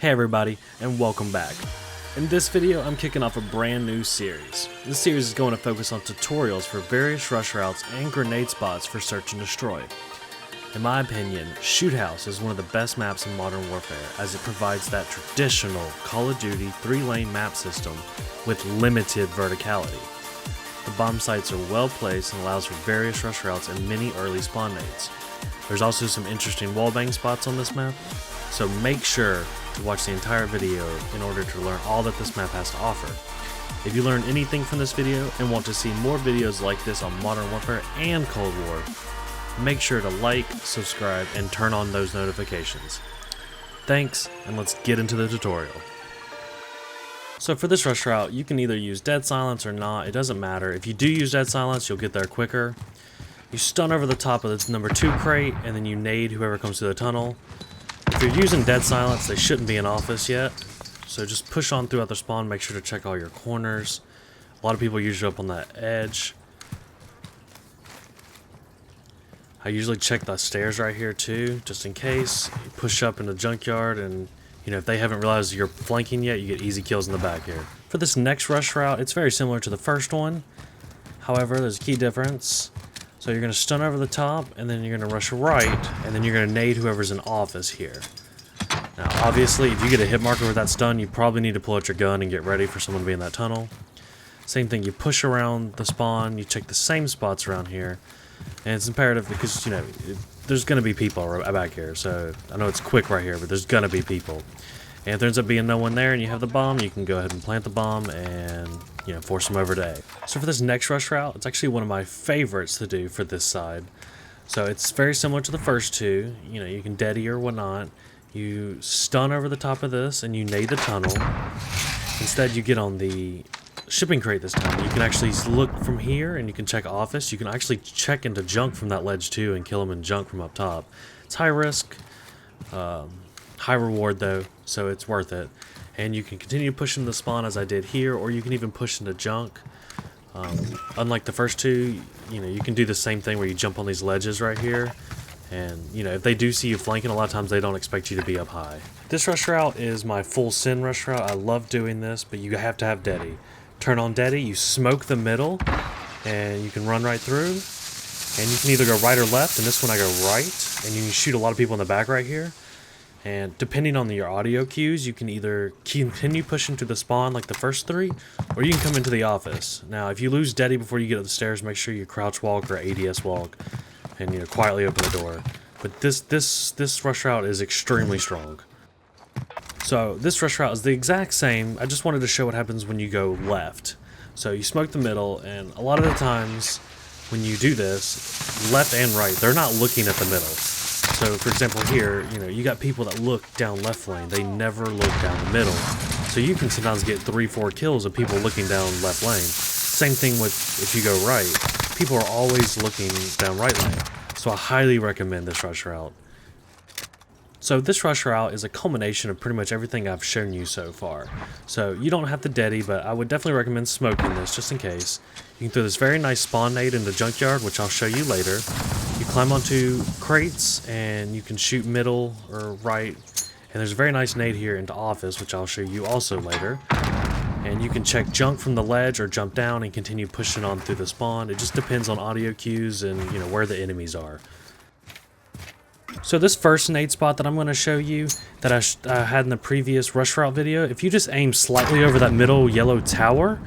Hey everybody, and welcome back. In this video, I'm kicking off a brand new series. This series is going to focus on tutorials for various rush routes and grenade spots for search and destroy. In my opinion, SHOOTHOUSE is one of the best maps in Modern Warfare, as it provides that traditional Call of Duty 3-lane map system with limited verticality. The bomb sites are well placed and allows for various rush routes and many early spawn nades. There's also some interesting wallbang spots on this map, so make sure to watch the entire video in order to learn all that this map has to offer. If you learned anything from this video and want to see more videos like this on Modern Warfare and Cold War, make sure to like, subscribe, and turn on those notifications. Thanks, and let's get into the tutorial. So for this rush route, you can either use dead silence or not, it doesn't matter. If you do use dead silence, you'll get there quicker. You stun over the top of this number 2 crate, and then you nade whoever comes through the tunnel. If you're using dead silence, they shouldn't be in office yet, so just push on throughout their spawn, make sure to check all your corners. A lot of people usually up on that edge. I usually check the stairs right here too, just in case. You push up in the junkyard and, if they haven't realized you're flanking yet, you get easy kills in the back here. For this next rush route, it's very similar to the first one. However, there's a key difference. So you're going to stun over the top, and then you're going to rush right, and then you're going to nade whoever's in office here. Now, obviously, if you get a hit marker with that stun, you probably need to pull out your gun and get ready for someone to be in that tunnel. Same thing, you push around the spawn, you check the same spots around here, and it's imperative because, there's going to be people back here. So I know it's quick right here, but there's going to be people. And if there ends up being no one there and you have the bomb, you can go ahead and plant the bomb and, force them over to A. So for this next rush route, it's actually one of my favorites to do for this side. So it's very similar to the first two. You can deady or whatnot. You stun over the top of this and you nade the tunnel. Instead, you get on the shipping crate this time. You can actually look from here and you can check office. You can actually check into junk from that ledge too and kill them in junk from up top. It's high risk, high reward though, so it's worth it. And you can continue pushing the spawn as I did here, or you can even push into junk. Unlike the first two, you can do the same thing where you jump on these ledges right here. And, if they do see you flanking, a lot of times they don't expect you to be up high. This rush route is my full sin rush route. I love doing this, but you have to have deady. Turn on deady, you smoke the middle, and you can run right through. And you can either go right or left, and this one I go right. And you can shoot a lot of people in the back right here. And depending on your audio cues, you can either continue pushing to the spawn like the first three, or you can come into the office. Now, if you lose deady before you get up the stairs, make sure you crouch walk or ADS walk, and quietly open the door. But this rush route is extremely strong. So this rush route is the exact same. I just wanted to show what happens when you go left. So you smoke the middle, and a lot of the times when you do this, left and right, they're not looking at the middle. So, for example, here, you got people that look down left lane. They never look down the middle. So you can sometimes get 3-4 kills of people looking down left lane. Same thing with if you go right. People are always looking down right lane. So I highly recommend this rush route. So this rush route is a culmination of pretty much everything I've shown you so far. So you don't have to deady, but I would definitely recommend smoking this just in case. You can throw this very nice spawn nade in the junkyard, which I'll show you later. You climb onto crates and you can shoot middle or right. And there's a very nice nade here into office, which I'll show you also later. And you can check junk from the ledge or jump down and continue pushing on through the spawn. It just depends on audio cues and where the enemies are. So this first nade spot that I'm going to show you that I had in the previous rush route video, if you just aim slightly over that middle yellow tower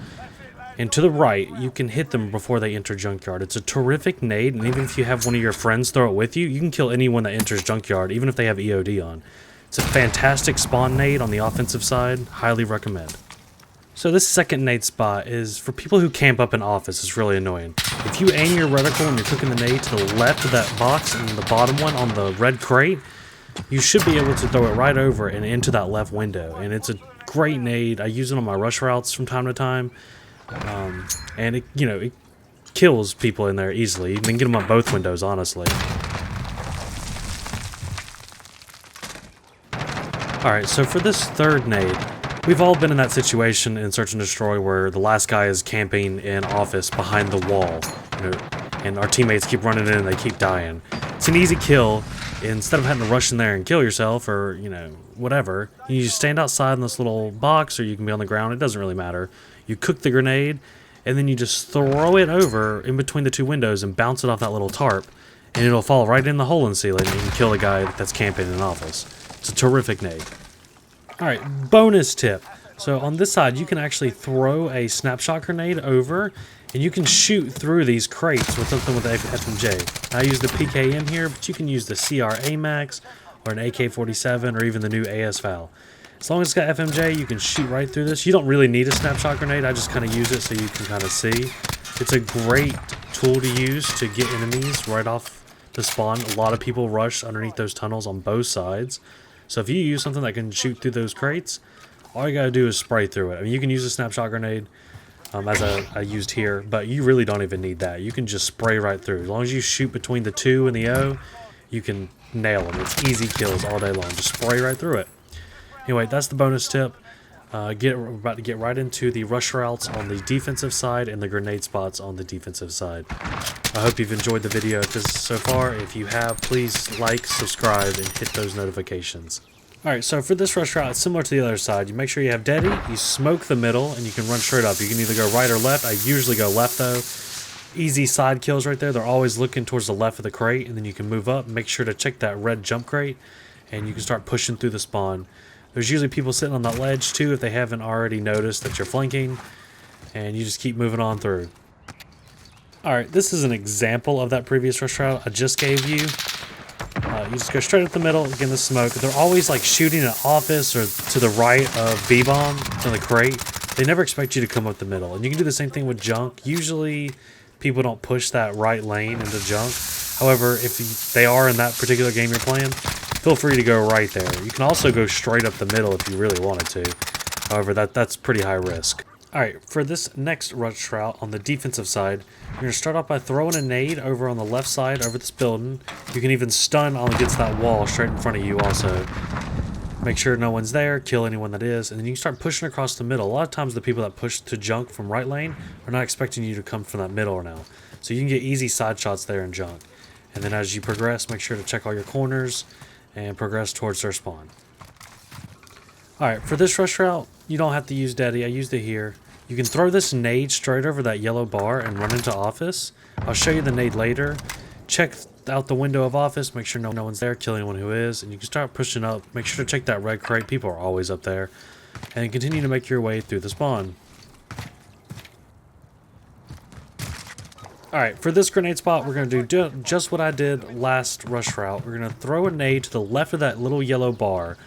and to the right, you can hit them before they enter junkyard. It's a terrific nade, and even if you have one of your friends throw it with you, you can kill anyone that enters junkyard, even if they have EOD on. It's a fantastic spawn nade on the offensive side. Highly recommend. So this second nade spot is for people who camp up in office. It's really annoying. If you aim your reticle and you're cooking the nade to the left of that box and the bottom one on the red crate, you should be able to throw it right over and into that left window. And it's a great nade. I use it on my rush routes from time to time. And it kills people in there easily. You can get them on both windows, honestly. Alright, so for this third nade, we've all been in that situation in Search and Destroy where the last guy is camping in office behind the wall, and our teammates keep running in and they keep dying. It's an easy kill. Instead of having to rush in there and kill yourself or, you know, whatever, you just stand outside in this little box, or you can be on the ground. It doesn't really matter. You cook the grenade, and then you just throw it over in between the two windows and bounce it off that little tarp, and it'll fall right in the hole in the ceiling, and you can kill the guy that's camping in an office. It's a terrific nade. Alright, bonus tip. So on this side, you can actually throw a snapshot grenade over, and you can shoot through these crates with something with FMJ. I use the PKM here, but you can use the CR Max or an AK-47 or even the new AS-FAL. As long as it's got FMJ, you can shoot right through this. You don't really need a snapshot grenade. I just kind of use it so you can kind of see. It's a great tool to use to get enemies right off the spawn. A lot of people rush underneath those tunnels on both sides. So if you use something that can shoot through those crates, all you gotta do is spray through it. I mean, you can use a snapshot grenade, as I used here, but you really don't even need that. You can just spray right through. As long as you shoot between the 2 and the O, you can nail them. It's easy kills all day long. Just spray right through it. Anyway, that's the bonus tip. We're about to get right into the rush routes on the defensive side and the grenade spots on the defensive side. I hope you've enjoyed the video so far. If you have, please like, subscribe, and hit those notifications. Alright, so for this rush route, it's similar to the other side. You make sure you have Daddy, you smoke the middle, and you can run straight up. You can either go right or left. I usually go left, though. Easy side kills right there. They're always looking towards the left of the crate, and then you can move up. Make sure to check that red jump crate, and you can start pushing through the spawn. There's usually people sitting on that ledge, too, if they haven't already noticed that you're flanking, and you just keep moving on through. Alright, this is an example of that previous rush route I just gave you. You just go straight up the middle, get in the smoke. They're always like shooting an office or to the right of B-bomb in the crate. They never expect you to come up the middle. And you can do the same thing with junk. Usually people don't push that right lane into junk. However, if they are in that particular game you're playing, feel free to go right there. You can also go straight up the middle if you really wanted to. However, that's pretty high risk. Alright, for this next rush route on the defensive side, you're going to start off by throwing a nade over on the left side over this building. You can even stun on against that wall straight in front of you also. Make sure no one's there, kill anyone that is, and then you can start pushing across the middle. A lot of times the people that push to junk from right lane are not expecting you to come from that middle now. So you can get easy side shots there in junk. And then as you progress, make sure to check all your corners and progress towards their spawn. Alright, for this rush route, you don't have to use Daddy. I used it here. You can throw this nade straight over that yellow bar and run into office. I'll show you the nade later. Check out the window of office, make sure no one's there, kill anyone who is, and you can start pushing up. Make sure to check that red crate. People are always up there. And continue to make your way through the spawn. Alright, for this grenade spot, we're going to do just what I did last rush route. We're going to throw a nade to the left of that little yellow bar.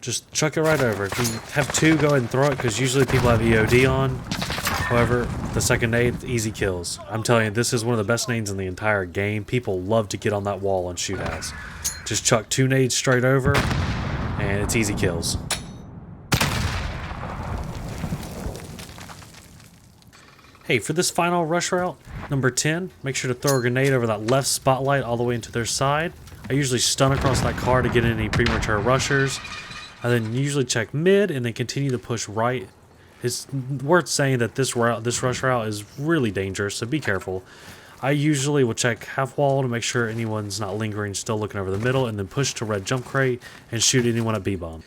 Just chuck it right over. If you have 2, go ahead and throw it, because usually people have EOD on. However, the second nade, easy kills. I'm telling you, this is one of the best nades in the entire game. People love to get on that wall and shoot house. Just chuck 2 nades straight over, and it's easy kills. Hey, for this final rush route, number 10, make sure to throw a grenade over that left spotlight all the way into their side. I usually stun across that car to get any premature rushers. I then usually check mid and then continue to push right. It's worth saying that this rush route is really dangerous, so be careful. I usually will check half wall to make sure anyone's not lingering, still looking over the middle, and then push to red jump crate and shoot anyone at B-bomb.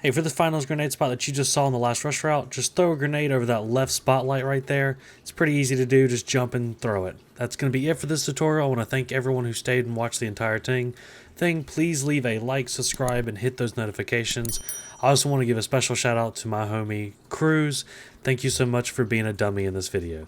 Hey, for the finals grenade spot that you just saw in the last rush route, just throw a grenade over that left spotlight right there. It's pretty easy to do, just jump and throw it. That's going to be it for this tutorial. I want to thank everyone who stayed and watched the entire thing. Please leave a like, subscribe, and hit those notifications. I also want to give a special shout out to my homie Cruz. Thank you so much for being a dummy in this video.